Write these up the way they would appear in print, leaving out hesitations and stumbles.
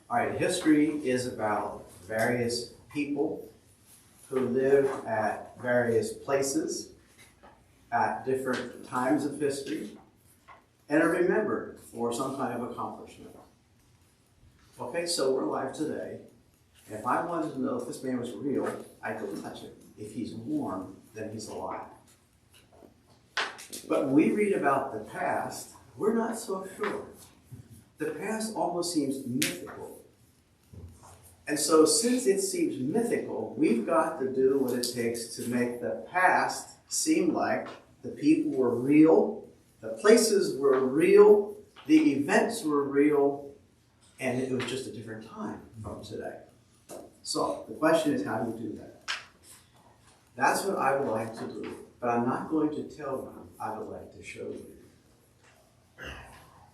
All right, history is about various people who lived at various places at different times of history and are remembered for some kind of accomplishment. Okay, so we're alive today. If I wanted to know if this man was real, I'd go touch him. If he's warm, then he's alive. But when we read about the past, we're not so sure. The past almost seems mythical. And so since it seems mythical, we've got to do what it takes to make the past seem like the people were real, the places were real, the events were real, and it was just a different time from today. So the question is, how do you do that? That's what I would like to do, but I'm not going to tell you. I would like to show you.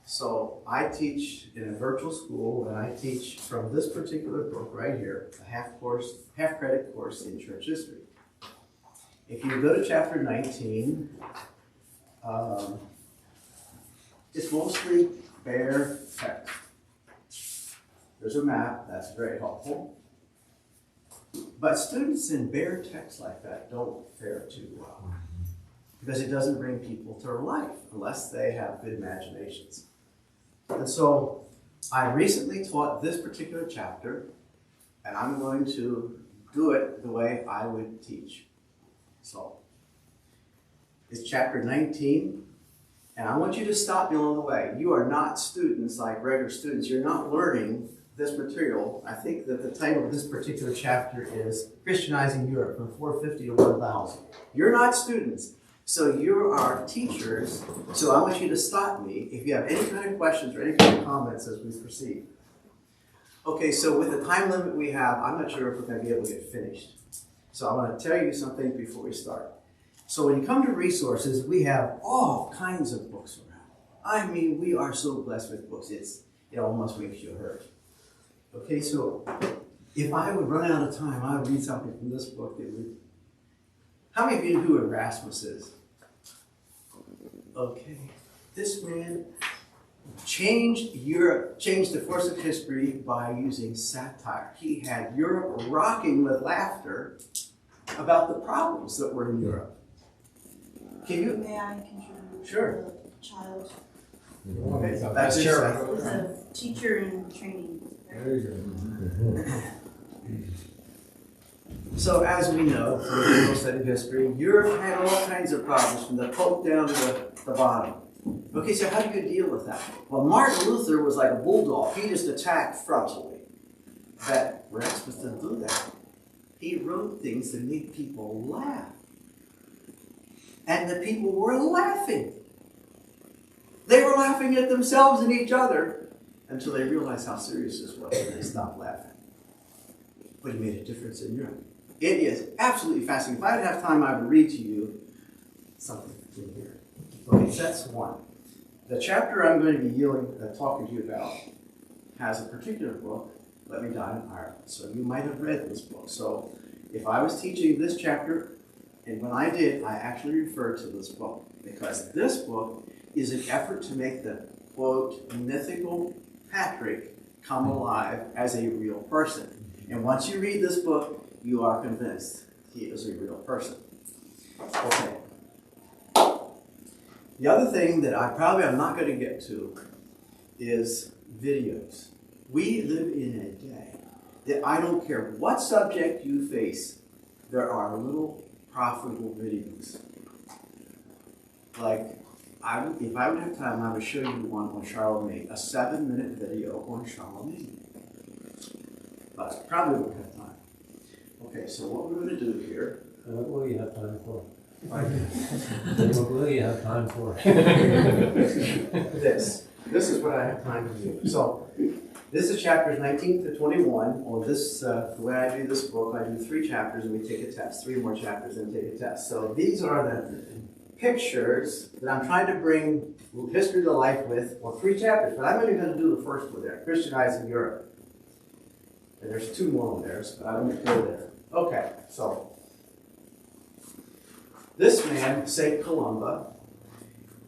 So I teach in a virtual school, and I teach from this particular book right here, a half credit course in church history. If you go to chapter 19, it's mostly bare text. There's a map, that's very helpful. But students in bare text like that don't fare too well, because it doesn't bring people to life unless they have good imaginations. And so I recently taught this particular chapter, and I'm going to do it the way I would teach. So it's chapter 19, and I want you to stop me along the way. You are not students like regular students. You're not learning this material. I think that the title of this particular chapter is Christianizing Europe from 450 to 1000. You're not students. So you are teachers, so I want you to stop me if you have any kind of questions or any kind of comments as we proceed. Okay, so with the time limit we have, I'm not sure if we're going to be able to get finished. So I want to tell you something before we start. So when you come to resources, we have all kinds of books around. I mean, we are so blessed with books, it almost makes you hurt. Okay, so if I would run out of time, I would read something from this book that would. How many of you know who Erasmus is? Okay. This man changed Europe, changed the course of history by using satire. He had Europe rocking with laughter about the problems that were in Europe. Can you? May I contribute? Sure. The child Okay, so that's sure. is a teacher in training. There you go. So as we know from the general study of history, Europe had all kinds of problems from the Pope down to the bottom. Okay, so how do you deal with that? Well, Martin Luther was like a bulldog. He just attacked frontally. But Erasmus didn't do that. He wrote things that made people laugh. And the people were laughing. They were laughing at themselves and each other until they realized how serious this was and they stopped laughing. But it made a difference in Europe. It is absolutely fascinating. If I didn't have time, I would read to you something in here. Okay, so that's one. The chapter I'm going to be talking to you about has a particular book, Let Me Die in Ireland. So you might have read this book. So if I was teaching this chapter, and when I did, I actually referred to this book, because this book is an effort to make the, quote, mythical Patrick come alive as a real person. And once you read this book, you are convinced he is a real person. Okay. The other thing that I'm not going to get to is videos. We live in a day that I don't care what subject you face, there are little profitable videos. Like, if I would have time, I would show you one on Charlemagne, a 7-minute video on Charlemagne. But probably won't have time. Okay, so what we're going to do here. What will you have time for? Right. What will you have time for? This is what I have time to do. So this is chapters 19 to 21. On this, the way I do this book, I do 3 chapters and we take a test. 3 more chapters and take a test. So these are the pictures that I'm trying to bring history to life with on 3 chapters. But I'm only going to do the first one there, Christianizing Europe. And there's 2 more on there, but I won't go there. Okay, so this man, St. Columba,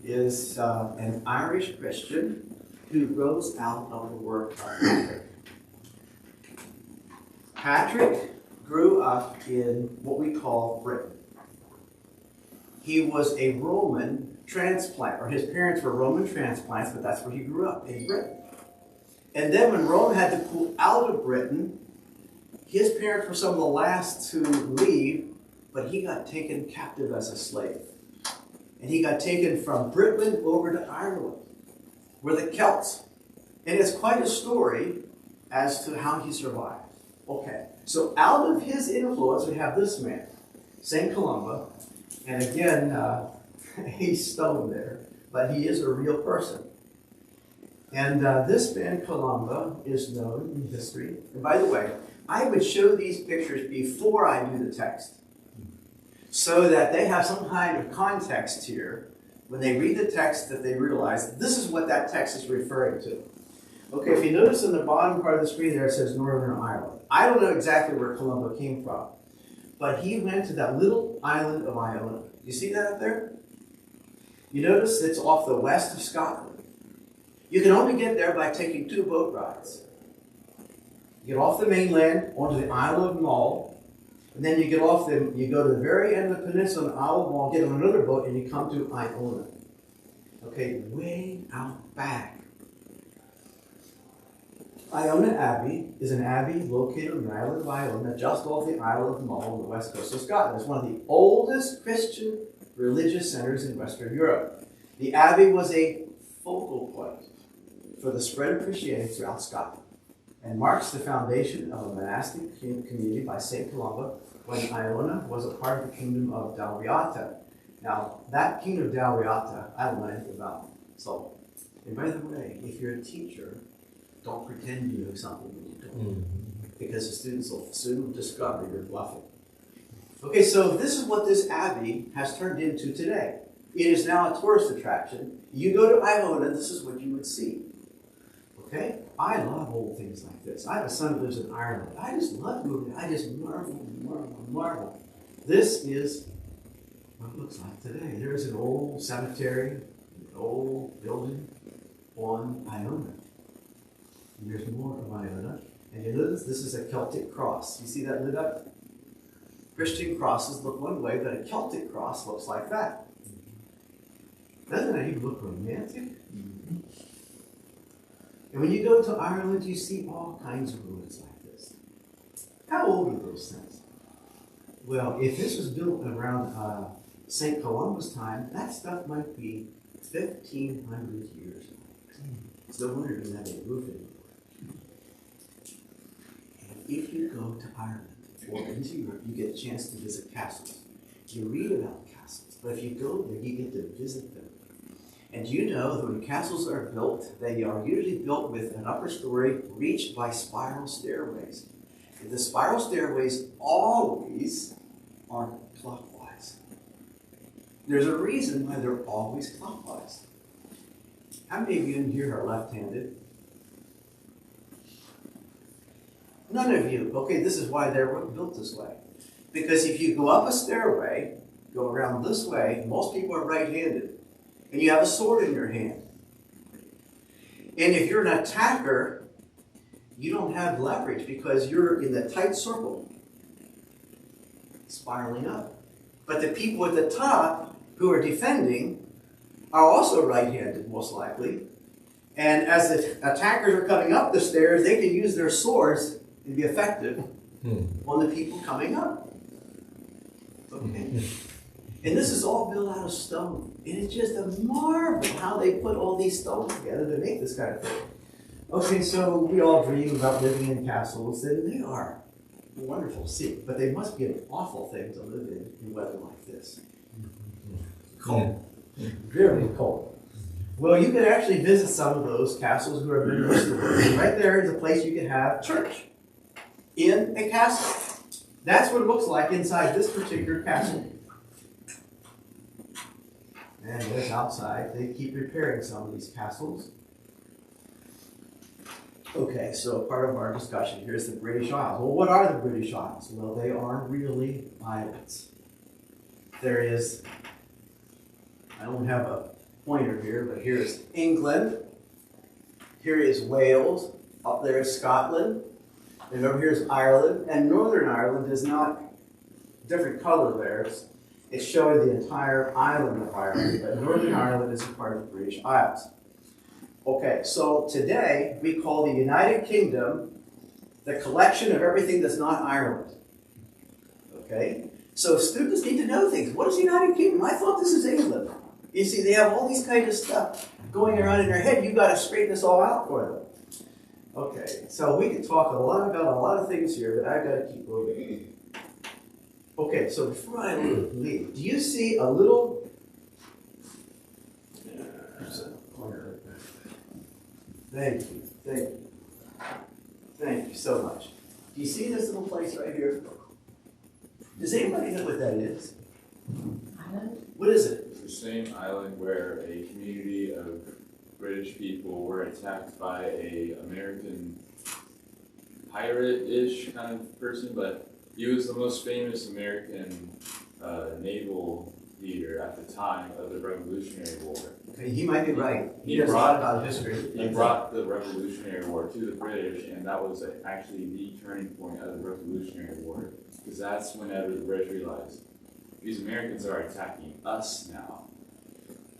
is an Irish Christian who rose out of the work of Patrick. Patrick grew up in what we call Britain. He was a Roman transplant, or his parents were Roman transplants, but that's where he grew up, in Britain. And then when Rome had to pull out of Britain, his parents were some of the last to leave, but he got taken captive as a slave. And he got taken from Britain over to Ireland, where the Celts. And it's quite a story as to how he survived. Okay, so out of his influence, we have this man, St. Columba. And again, he's stoned there, but he is a real person. And this man, Columba, is known in history. And by the way, I would show these pictures before I knew the text, so that they have some kind of context here. When they read the text, that they realize this is what that text is referring to. Okay, if you notice in the bottom part of the screen there, it says Northern Ireland. I don't know exactly where Columba came from, but he went to that little island of Iona. You see that up there? You notice it's off the west of Scotland. You can only get there by taking 2 boat rides. You get off the mainland onto the Isle of Mull, and then you go to the very end of the peninsula on the Isle of Mull, get on another boat, and you come to Iona. Okay, way out back. Iona Abbey is an abbey located on the island of Iona, just off the Isle of Mull on the west coast of Scotland. It's one of the oldest Christian religious centers in Western Europe. The abbey was a focal point for the spread of Christianity throughout Scotland, and marks the foundation of a monastic community by St. Columba when Iona was a part of the kingdom of Dalriata. Now, that kingdom of Dalriata, I don't know anything about. So, and by the way, if you're a teacher, don't pretend you know something when you don't, because the students will soon discover you're bluffing. Okay, so this is what this abbey has turned into today. It is now a tourist attraction. You go to Iona, this is what you would see. Okay? I love old things like this. I have a son who lives in Ireland. I just love moving. I just marvel. This is what it looks like today. There's an old cemetery, an old building on Iona. And there's more of Iona. And you notice this is a Celtic cross. You see that lit up? Christian crosses look one way, but a Celtic cross looks like that. Doesn't that even look romantic? Mm-hmm. And when you go to Ireland, you see all kinds of ruins like this. How old are those things? Well, if this was built around St. Columba's time, that stuff might be 1,500 years old. It's no wonder it doesn't have any roof anymore. And if you go to Ireland or into Europe, you get a chance to visit castles. You read about castles, but if you go there, you get to visit them. And you know that when castles are built, they are usually built with an upper story reached by spiral stairways. And the spiral stairways always are clockwise. There's a reason why they're always clockwise. How many of you in here are left-handed? None of you. Okay, this is why they're built this way. Because if you go up a stairway, go around this way, most people are right-handed. And you have a sword in your hand. And if you're an attacker, you don't have leverage because you're in the tight circle, spiraling up. But the people at the top who are defending are also right-handed, most likely. And as the attackers are coming up the stairs, they can use their swords and be effective on the people coming up. Okay. And this is all built out of stone. And it's just a marvel how they put all these stones together to make this kind of thing. Okay, so we all dream about living in castles, and they are wonderful to see. But they must be an awful thing to live in weather like this. Cold. Very cold. Well, you could actually visit some of those castles who are been restored. Right there is a place you can have church in a castle. That's what it looks like inside this particular castle. And there's outside, they keep repairing some of these castles. Okay, so part of our discussion here is the British Isles. Well, what are the British Isles? Well, they are really islands. There is, I don't have a pointer here, but here is England. Here is Wales. Up there is Scotland. And over here is Ireland, and Northern Ireland is not different color there. It's showing the entire island of Ireland, but Northern Ireland is a part of the British Isles. Okay, so today we call the United Kingdom the collection of everything that's not Ireland. Okay? So students need to know things. What is the United Kingdom? I thought this is England. You see, they have all these kind of stuff going around in their head. You've got to straighten this all out for them. Okay, so we could talk a lot about a lot of things here, but I've got to keep moving. Okay, so before I leave, do you see a little... Thank you, thank you. Thank you so much. Do you see this little place right here? Does anybody know what that is? Island? What is it? It's the same island where a community of British people were attacked by a American pirate-ish kind of person, but he was the most famous American naval leader at the time of the Revolutionary War. Okay, he might be right. He He knows a lot about history. He brought the Revolutionary War to the British, and that was actually the turning point of the Revolutionary War, because that's whenever the British realized these Americans are attacking us now.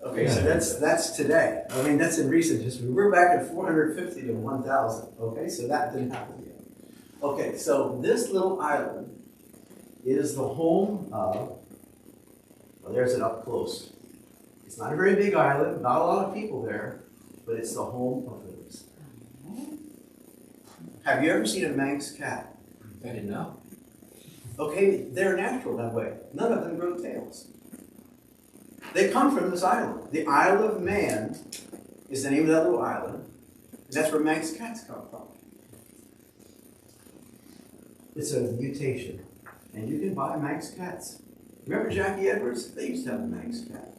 Okay, so that's today. I mean, that's in recent history. We're back at 450 to 1,000. Okay, so that didn't happen yet. Okay, so this little island is the home of, well, there's it up close. It's not a very big island, not a lot of people there, but it's the home of rivers. Have you ever seen a Manx cat? I didn't know. Okay, they're natural that way. None of them grow tails. They come from this island. The Isle of Man is the name of that little island, and that's where Manx cats come from. It's a mutation, and you can buy Manx cats. Remember Jackie Edwards? They used to have a Manx cat.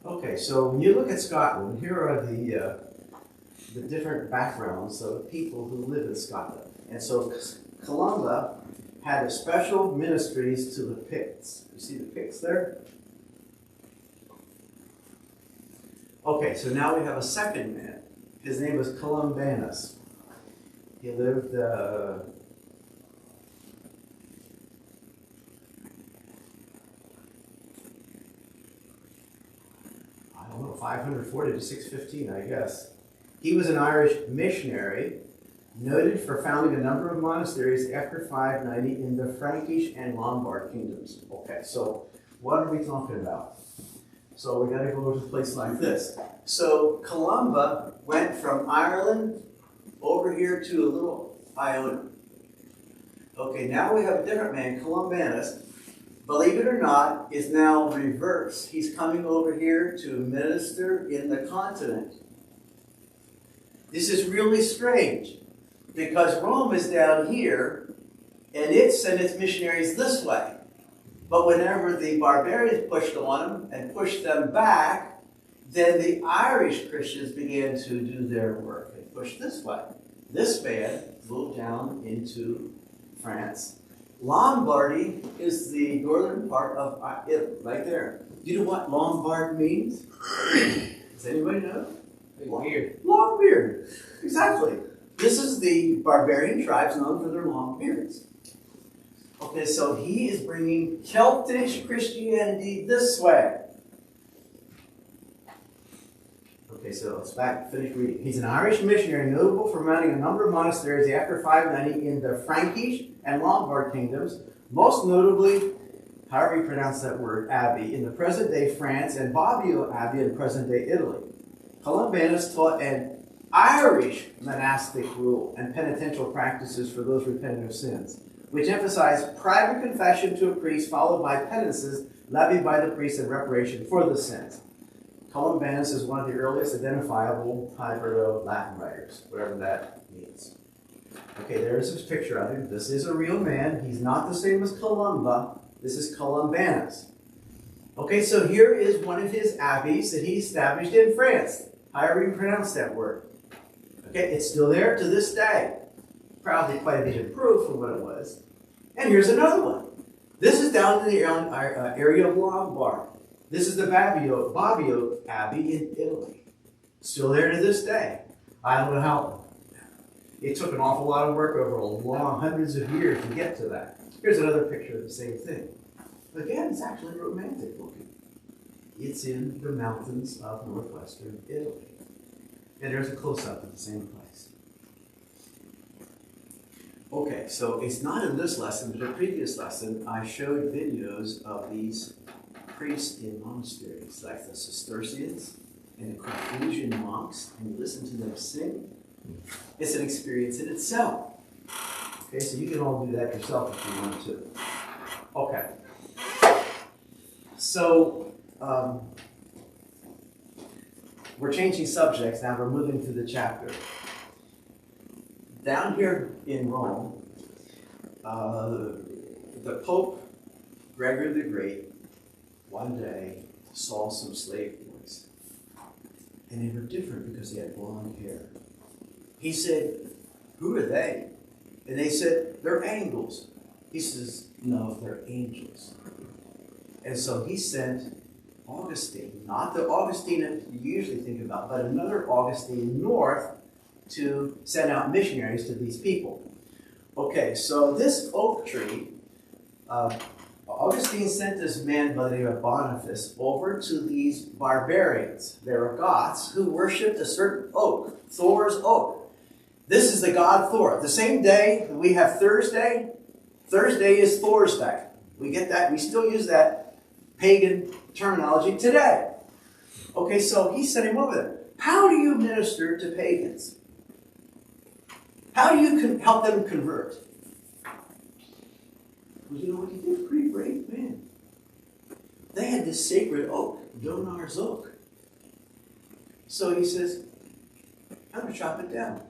Okay, so when you look at Scotland, here are the different backgrounds of people who live in Scotland. And so Columba had special ministries to the Picts. You see the Picts there? Okay, so now we have a second man. His name was Columbanus. He lived I don't know, 540 to 615, I guess. He was an Irish missionary, noted for founding a number of monasteries after 590 in the Frankish and Lombard kingdoms. Okay, so what are we talking about? So we got to go to a place like this. So Columba went from Ireland over here to a little Iona. Okay, now we have a different man, Columbanus. Believe it or not, is now reversed. He's coming over here to minister in the continent. This is really strange because Rome is down here and it sent its missionaries this way. But whenever the barbarians pushed on them and pushed them back, then the Irish Christians began to do their work and push this way. This man moved down into France. Lombardy is the northern part of Italy, right there. Do you know what Lombard means? Does anybody know? Weird. Long beard. Exactly. This is the barbarian tribes known for their long beards. Okay, so he is bringing Celtic Christianity this way. Okay, so let's finish reading. He's an Irish missionary notable for founding a number of monasteries after 590 in the Frankish and Lombard kingdoms, most notably, however you pronounce that word, Abbey, in the present-day France, and Bobbio Abbey in present-day Italy. Columbanus taught an Irish monastic rule and penitential practices for those repentant of sins, which emphasized private confession to a priest followed by penances levied by the priest in reparation for the sins. Columbanus is one of the earliest identifiable Latin writers, whatever that means. Okay, there's his picture of him. This is a real man. He's not the same as Columba. This is Columbanus. Okay, so here is one of his abbeys that he established in France. However you pronounce that word. Okay, it's still there to this day. Probably quite a bit improved from what it was. And here's another one. This is down in the area of Lombard. This is the Bobbio Abbey in Italy. Still there to this day. I don't know how. It took an awful lot of work over a long, hundreds of years to get to that. Here's another picture of the same thing. Again, it's actually romantic looking. It's in the mountains of northwestern Italy. And there's a close-up of the same place. Okay, so it's not in this lesson, but in a previous lesson, I showed videos of these priests in monasteries, like the Cistercians and the Carthusian monks, and you listen to them sing. It's an experience in itself. Okay, so you can all do that yourself if you want to. Okay. So, we're changing subjects now, we're moving to the chapter. Down here in Rome, the Pope, Gregory the Great, one day saw some slave boys. And they were different because they had blonde hair. He said, "Who are they?" And they said, "They're angels." He says, "No, they're angels." And so he sent Augustine, not the Augustine that you usually think about, but another Augustine north to send out missionaries to these people. Okay, so this oak tree, Augustine sent this man by the name of Boniface over to these barbarians. They were Goths who worshipped a certain oak, Thor's oak. This is the god Thor. The same day that we have Thursday, Thursday is Thor's Day. We get that, we still use that pagan terminology today. Okay, so he sent him over there. How do you minister to pagans? How do you help them convert? Well, you know what he did? Pretty brave man. They had this sacred oak, Donar's oak. So he says, "I'm going to chop it down."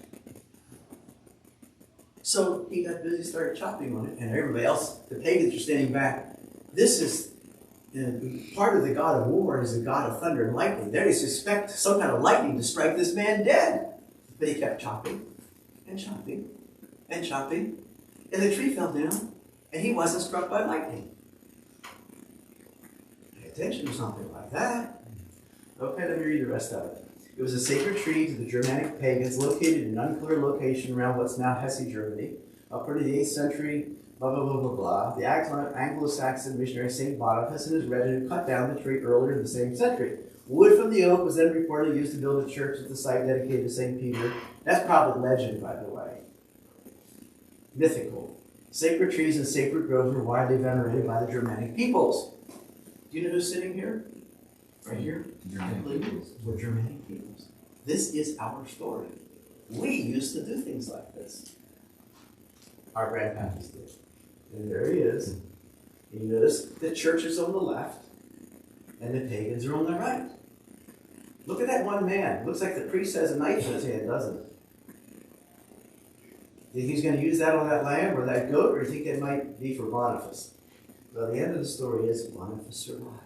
So he got busy, started chopping on it, and everybody else, the pagans are standing back. This is part of the god of war is the god of thunder and lightning. They just expect some kind of lightning to strike this man dead. But he kept chopping and chopping and chopping, and the tree fell down, and he wasn't struck by lightning. Pay attention to something like that. Okay, let me read the rest of it. It was a sacred tree to the Germanic pagans located in an unclear location around what's now Hesse, Germany. Up to the 8th century, blah, blah, blah, blah, blah. The Anglo-Saxon missionary St. Boniface and his retinue cut down the tree earlier in the same century. Wood from the oak was then reportedly used to build a church at the site dedicated to St. Peter. That's probably legend, by the way. Mythical. Sacred trees and sacred groves were widely venerated by the Germanic peoples. Do you know who's sitting here? Right here? We're Germanic peoples. This is our story. We used to do things like this. Our grandparents did. And there he is. And you notice the church is on the left and the pagans are on the right. Look at that one man. Looks like the priest has a knife in his hand, doesn't it? Think he's going to use that on that lamb or that goat, or do you think it might be for Boniface? Well, the end of the story is Boniface survives.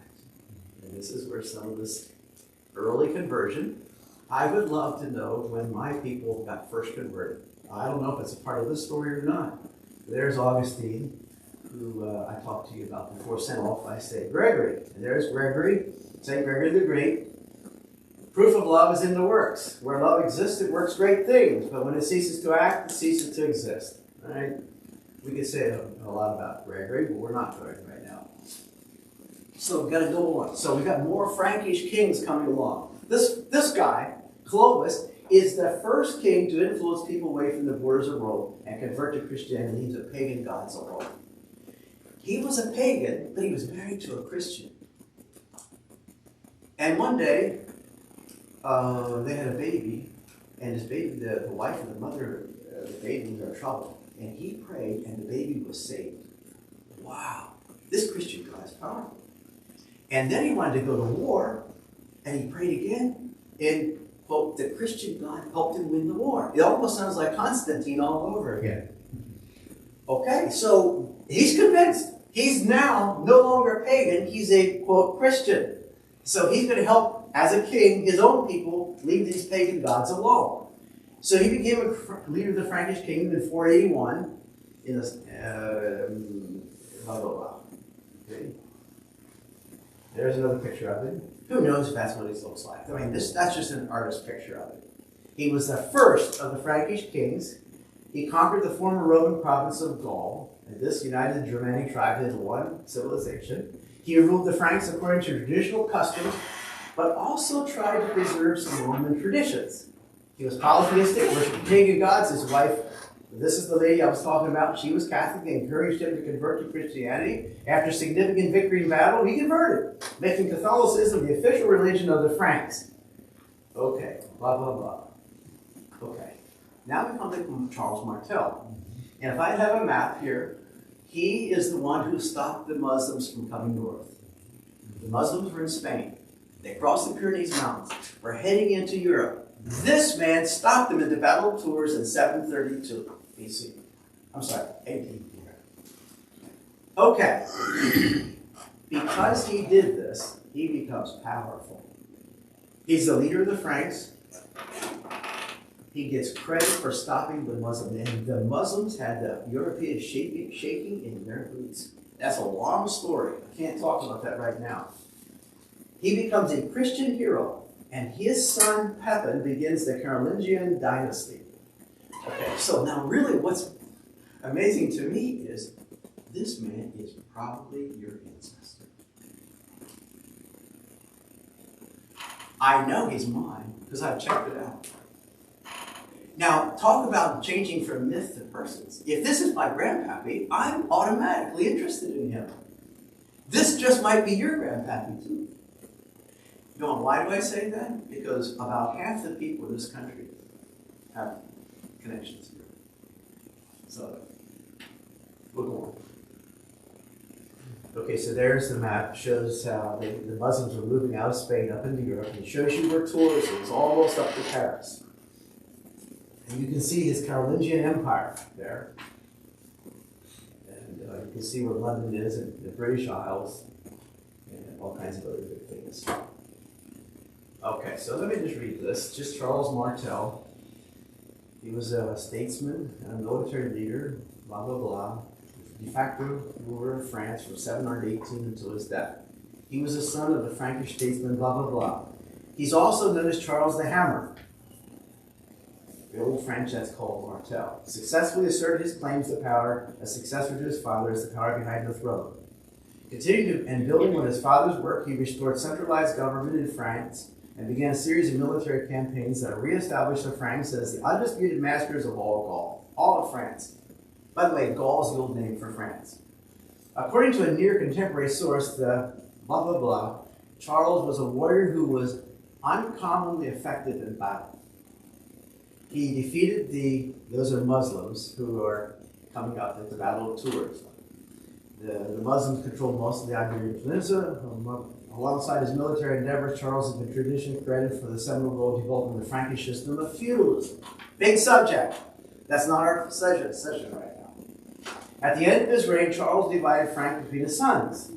And this is where some of this early conversion, I would love to know when my people got first converted. I don't know if it's a part of this story or not. There's Augustine, who I talked to you about before, sent off by St. Gregory. And there's Gregory, St. Gregory the Great. Proof of love is in the works. Where love exists, it works great things. But when it ceases to act, it ceases to exist. All right? We could say a lot about Gregory, but we're not doing it right now. So we've got to go on. So we've got more Frankish kings coming along. This guy, Clovis, is the first king to influence people away from the borders of Rome and convert to Christianity into pagan gods of Rome. He was a pagan, but he was married to a Christian. And one day, they had a baby, and his baby, the wife and the mother of the baby were in trouble. And he prayed, and the baby was saved. Wow, this Christian God is powerful. And then he wanted to go to war, and he prayed again, and quote, the Christian God helped him win the war. It almost sounds like Constantine all over again. Okay, so he's convinced. He's now no longer pagan, he's a, quote, Christian. So he's going to help, as a king, his own people leave these pagan gods alone. So he became a leader of the Frankish kingdom in 481 in blah, blah, blah. Okay. There's another picture of it. Who knows if that's what he looks like? I mean, that's just an artist's picture of it. He was the first of the Frankish kings, He conquered the former Roman province of Gaul, and this united the Germanic tribe into one civilization. He ruled the Franks according to traditional customs, but also tried to preserve some Roman traditions. He was polytheistic, worshipped pagan gods. His wife, this is the lady I was talking about, she was Catholic and encouraged him to convert to Christianity. After significant victory in battle, he converted, making Catholicism the official religion of the Franks. Okay, blah, blah, blah. Okay, now we come to Charles Martel. And if I have a map here, he is the one who stopped the Muslims from coming north. The Muslims were in Spain. They crossed the Pyrenees Mountains. We're heading into Europe. This man stopped them at the Battle of Tours in 732 BC. I'm sorry, AD. Okay. Because he did this, he becomes powerful. He's the leader of the Franks. He gets credit for stopping the Muslims. And the Muslims had the Europeans shaking in their boots. That's a long story. I can't talk about that right now. He becomes a Christian hero, and his son Pepin begins the Carolingian dynasty. Okay, so now really what's amazing to me is this man is probably your ancestor. I know he's mine because I've checked it out. Now, talk about changing from myth to persons. If this is my grandpappy, I'm automatically interested in him. This just might be your grandpappy too. You know why do I say that? Because about half the people in this country have connections here. So, we'll go on. Okay, so there's the map. Shows how the Muslims were moving out of Spain up into Europe. And it shows you where Tours is, almost up to Paris. And you can see his Carolingian Empire there. And you can see where London is and the British Isles and all kinds of other big things. Okay, so let me just read this. Just Charles Martel. He was a statesman and a military leader, blah, blah, blah. De facto ruler of France from 718 until his death. He was the son of the Frankish statesman, blah, blah, blah. He's also known as Charles the Hammer. The old French, that's called Martel. Successfully asserted his claims to power as successor to his father as the power behind the throne. Continuing and building on his father's work, he restored centralized government in France and began a series of military campaigns that reestablished the Franks as the undisputed masters of all Gaul, all of France. By the way, Gaul is the old name for France. According to a near contemporary source, the blah, blah, blah, Charles was a warrior who was uncommonly effective in battle. He defeated those are Muslims who are coming up at the Battle of Tours. The Muslims controlled most of the Iberian Peninsula. Alongside his military endeavors, Charles has been traditionally credited for the seminal role developing the Frankish system of feudalism. Big subject. That's not our session right now. At the end of his reign, Charles divided France between his sons,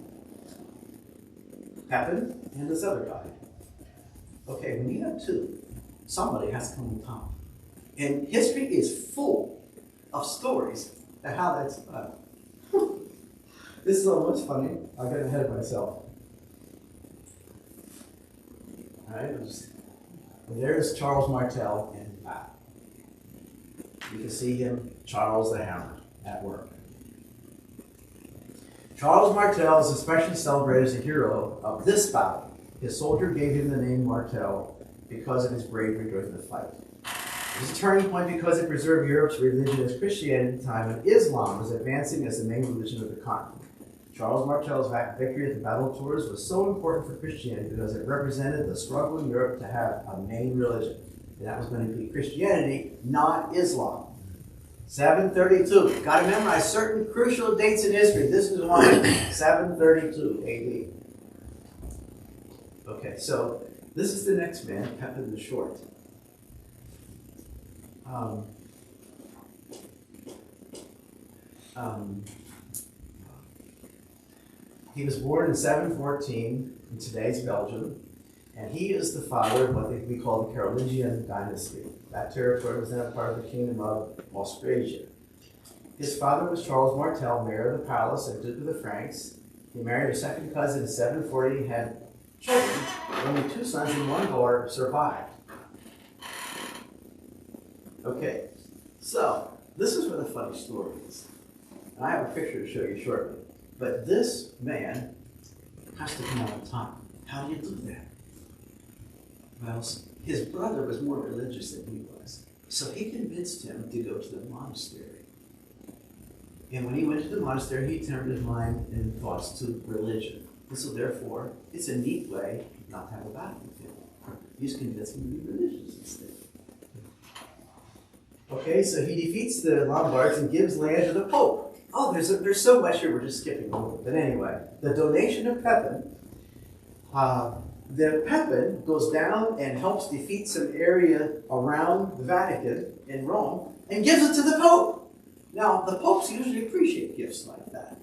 Pepin and this other guy. Okay, when you have two, somebody has to come on top. And history is full of stories of how that's done. This is almost funny. I got ahead of myself. All right, there's Charles Martel in the map. You can see him, Charles the Hammer, at work. Charles Martel is especially celebrated as a hero of this battle. His soldier gave him the name Martel because of his bravery during the fight. It was a turning point because it preserved Europe's religion as Christianity at the time when Islam was advancing as the main religion of the continent. Charles Martel's victory at the Battle of Tours was so important for Christianity because it represented the struggle in Europe to have a main religion. And that was going to be Christianity, not Islam. 732. Got to memorize certain crucial dates in history. This is one. 732 AD. Okay, so this is the next man, Pepin the Short. He was born in 714 in today's Belgium, and he is the father of what we call the Carolingian dynasty. That territory was then part of the kingdom of Austrasia. His father was Charles Martel, mayor of the palace and Duke of the Franks. He married a second cousin in 740 and had children. Only 2 sons and 1 daughter survived. Okay, so this is where the funny story is. And I have a picture to show you shortly. But this man has to come out of time. How do you do that? Well, his brother was more religious than he was. So he convinced him to go to the monastery. And when he went to the monastery, he turned his mind and thoughts to religion. And so therefore, it's a neat way not to have a battlefield. You just convince him to be religious instead. Okay, so he defeats the Lombards and gives land to the Pope. Oh, there's so much here we're just skipping over. But anyway, the donation of Pepin. The Pepin goes down and helps defeat some area around the Vatican in Rome and gives it to the Pope. Now, the popes usually appreciate gifts like that.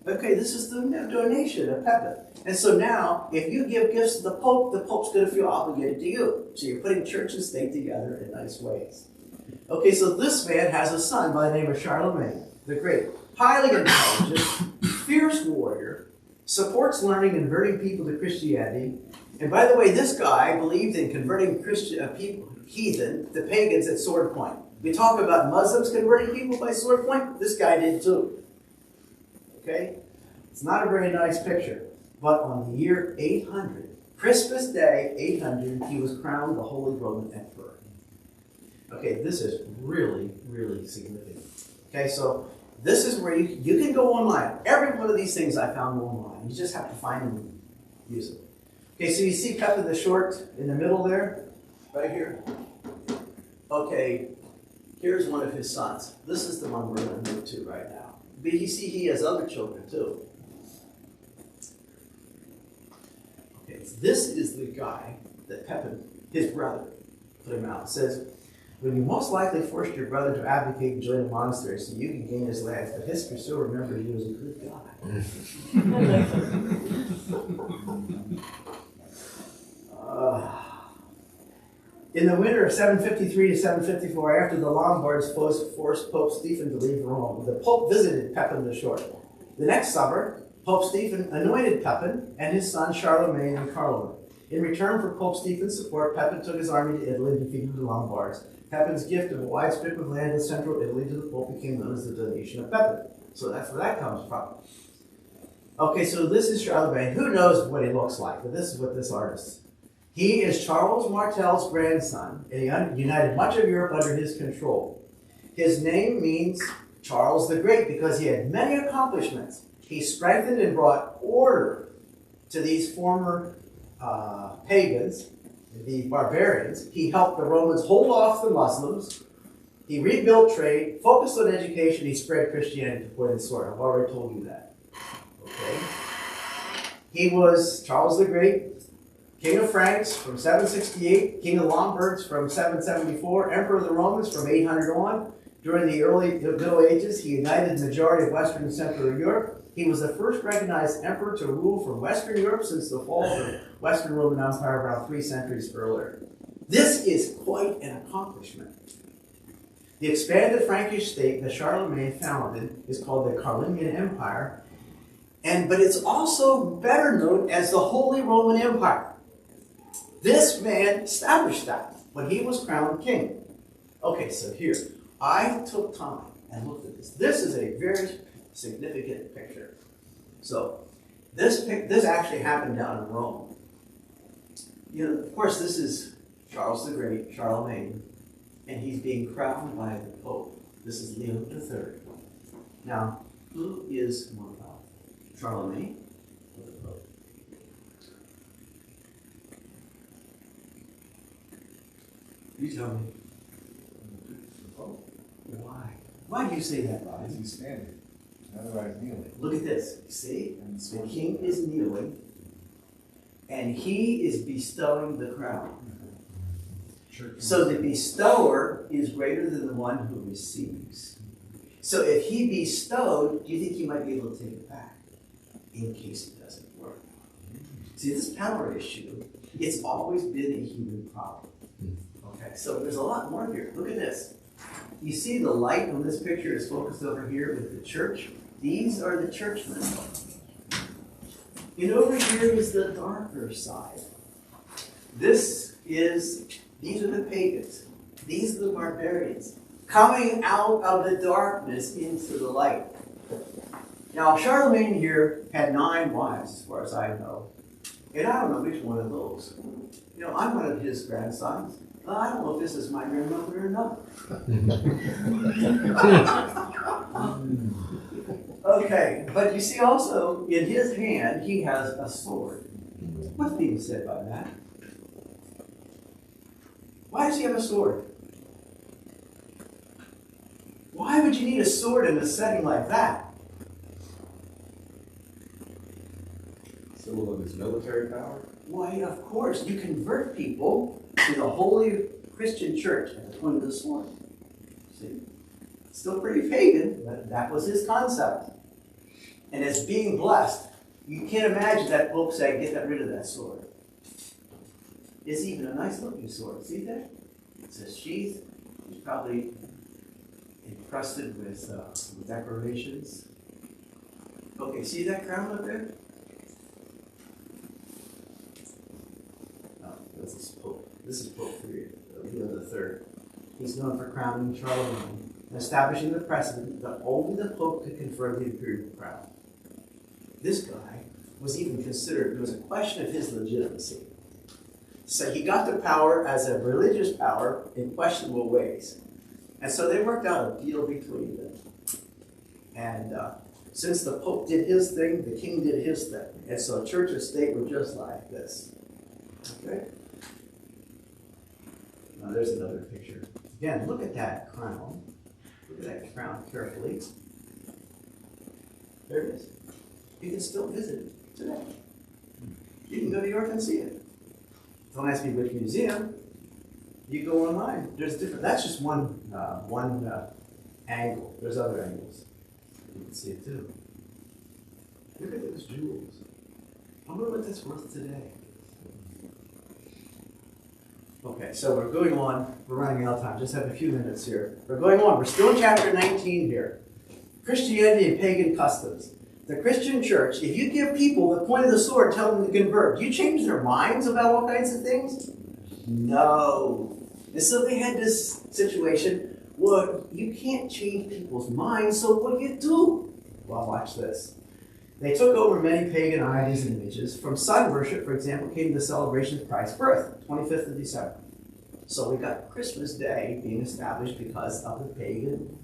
Okay, this is the donation of Pepin. And so now, if you give gifts to the Pope's going to feel obligated to you. So you're putting church and state together in nice ways. Okay, so this man has a son by the name of Charlemagne the Great. Highly intelligent, fierce warrior, supports learning and converting people to Christianity. And by the way, this guy believed in converting heathen, the pagans, at sword point. We talk about Muslims converting people by sword point. This guy did too. Okay? It's not a very nice picture. But on the year 800, Christmas Day 800, he was crowned the Holy Roman Emperor. Okay, this is really, really significant. Okay, so this is where you can go online. Every one of these things I found online. You just have to find them and use them. Okay, so you see Pepin the Short in the middle there? Right here? Okay, here's one of his sons. This is the one we're going to move to right now. But you see he has other children too. Okay, so this is the guy that Pepin, his brother, put him out. It says, when you most likely forced your brother to abdicate and join a monastery so you could gain his lands, but history still remembers he was a good guy. In the winter of 753 to 754, after the Lombards forced Pope Stephen to leave Rome, the Pope visited Pepin the Short. The next summer, Pope Stephen anointed Pepin and his son Charlemagne and Carloman. In return for Pope Stephen's support, Pepin took his army to Italy and defeated the Lombards. Pepin's gift of a wide strip of land in central Italy to the Pope became known as the donation of Pepin. So that's where that comes from. Okay, so this is Charlemagne. Who knows what he looks like? But this is what this artist. He is Charles Martel's grandson, and he united much of Europe under his control. His name means Charles the Great because he had many accomplishments. He strengthened and brought order to these former pagans, the barbarians. He helped the Romans hold off the Muslims. He rebuilt trade, focused on education. He spread Christianity to point and sword. I've already told you that. Okay. He was Charles the Great, King of Franks from 768, King of Lombards from 774, Emperor of the Romans from 800 on. During the early Middle Ages, he united the majority of Western and Central Europe. He was the first recognized emperor to rule from Western Europe since the fall of the Western Roman Empire around 3 centuries earlier. This is quite an accomplishment. The expanded Frankish state that Charlemagne founded is called the Carolingian Empire, but it's also better known as the Holy Roman Empire. This man established that when he was crowned king. Okay, so here, I took time and looked at this. This is a very significant picture. So, this actually happened down in Rome. You know, of course, this is Charles the Great, Charlemagne, and he's being crowned by the Pope. This is Leo III. Now, who is more powerful, Charlemagne or the Pope? You tell me. Why? Why do you say that, Bob? Because he's standing, otherwise kneeling. Look at this. See? And The king is kneeling, and he is bestowing the crown. So the bestower is greater than the one who receives. So if he bestowed, do you think he might be able to take it back in case it doesn't work? See, this power issue, it's always been a human problem. Okay, so there's a lot more here. Look at this. You see the light on this picture is focused over here with the church. These are the churchmen. And over here is the darker side. These are the pagans. These are the barbarians. coming out of the darkness into the light. Now, Charlemagne here had 9 wives, as far as I know. And I don't know which one of those. You know, I'm one of his grandsons. I don't know if this is my grandmother or not. Okay, but you see also, in his hand, he has a sword. What's being said by that? Why does he have a sword? Why would you need a sword in a setting like that? Symbol of his military power? Why, of course, you convert people to the holy Christian church at the point of the sword. See? Still pretty pagan, but that was his concept. And as being blessed, you can't imagine that Pope saying, get rid of that sword. It's even a nice looking sword. See that? It's a sheath. It's probably encrusted with decorations. Okay, see that crown up there? This is Pope. This is Pope Leo III. He's known for crowning Charlemagne and establishing the precedent that only the Pope could confer the imperial crown. This guy was even considered, there was a question of his legitimacy. So he got the power as a religious power in questionable ways. And so they worked out a deal between them. And since the Pope did his thing, the king did his thing. And so church and state were just like this. Okay? Now there's another picture. Again, look at that crown. Look at that crown carefully. There it is. You can still visit it today. You can go to New York and see it. Don't ask me which museum. You go online. There's different. That's just one angle. There's other angles. You can see it too. Look at those jewels. I wonder what that's worth today. Okay, so we're going on. We're running out of time. Just have a few minutes here. We're going on. We're still in chapter 19 here. Christianity and pagan customs. The Christian church, if you give people the point of the sword, tell them to convert, do you change their minds about all kinds of things? No. And so they had this situation where you can't change people's minds, so what do you do? Well, watch this. They took over many pagan ideas and images. From sun worship, for example, came the celebration of Christ's birth, 25th of December. So we got Christmas Day being established because of the pagan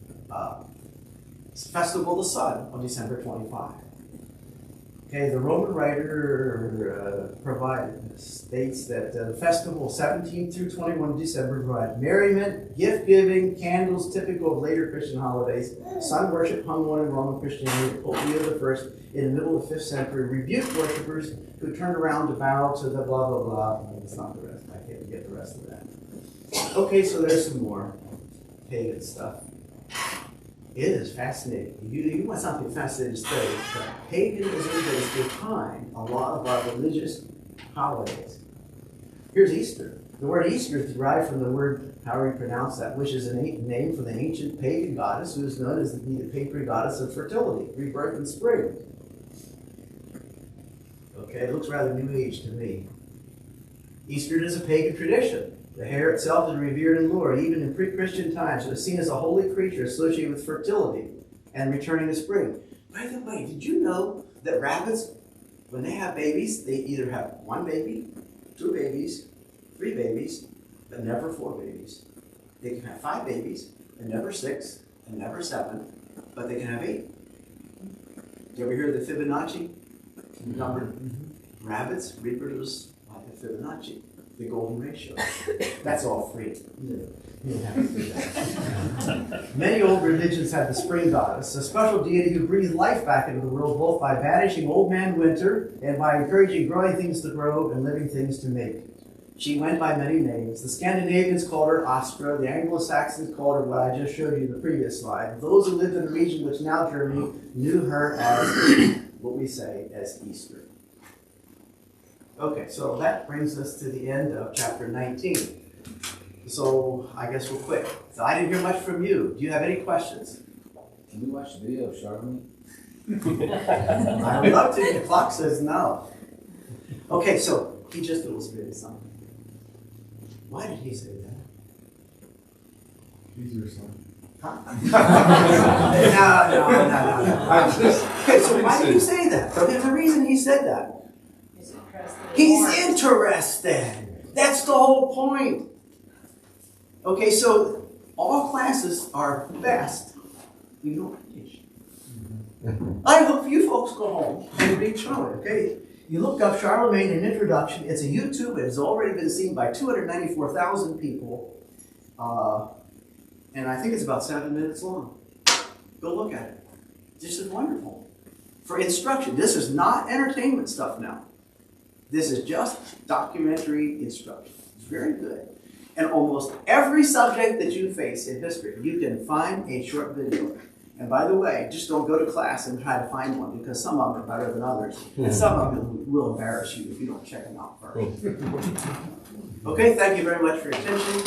festival of the sun on December 25. Okay, the Roman writer states that the festival 17 through 21 December provided merriment, gift-giving, candles typical of later Christian holidays, sun worship hung on in Roman Christianity. Pope Leo I, in the middle of the 5th century, rebuked worshippers who turned around to bow to the blah, blah, blah. That's not the rest. I can't get the rest of that. Okay, so there's some more pagan stuff. It is fascinating. You want something fascinating to study. Paganism is behind a lot of our religious holidays. Here's Easter. The word Easter is derived from the word, however you pronounce that, which is a name for the ancient pagan goddess who is known as the patron goddess of fertility, rebirth, and spring. Okay, it looks rather New Age to me. Easter is a pagan tradition. The hare itself is revered and lured, even in pre-Christian times. It was seen as a holy creature associated with fertility and returning to spring. By the way, did you know that rabbits, when they have babies, they either have 1 baby, 2 babies, 3 babies, but never 4 babies. They can have 5 babies, and never 6, and never 7, but they can have 8. Did you ever hear of the Fibonacci number? Rabbits reproduce like a Fibonacci. The golden ratio. That's all free. You don't have to do that. Many old religions have the spring goddess, a special deity who breathes life back into the world both by banishing old man winter and by encouraging growing things to grow and living things to make. She went by many names. The Scandinavians called her Astra. The Anglo-Saxons called her what I just showed you in the previous slide. Those who lived in the region which now Germany knew her as what we say as Easter. Okay, so that brings us to the end of chapter 19. So I guess we'll quit. So I didn't hear much from you. Do you have any questions? Can we watch the video of Charlemagne? I would love to. The clock says no. Okay, so he just illustrated something. Why did he say that? He's your son. No. I'm just. Okay, so why did he say that? There's a reason he said that. He's interested in He's more. interested. That's the whole point. Okay, so all classes are best when you don't teach. I hope you folks go home and read Charlotte, okay? You look up Charlemagne, an introduction. It's a YouTube. It has already been seen by 294,000 people. And I think it's about 7 minutes long. Go look at it. This is wonderful. For instruction. This is not entertainment stuff now. This is just documentary instruction. It's very good. And almost every subject that you face in history, you can find a short video. And by the way, just don't go to class and try to find one because some of them are better than others. And some of them will embarrass you if you don't check them out first. Okay, thank you very much for your attention.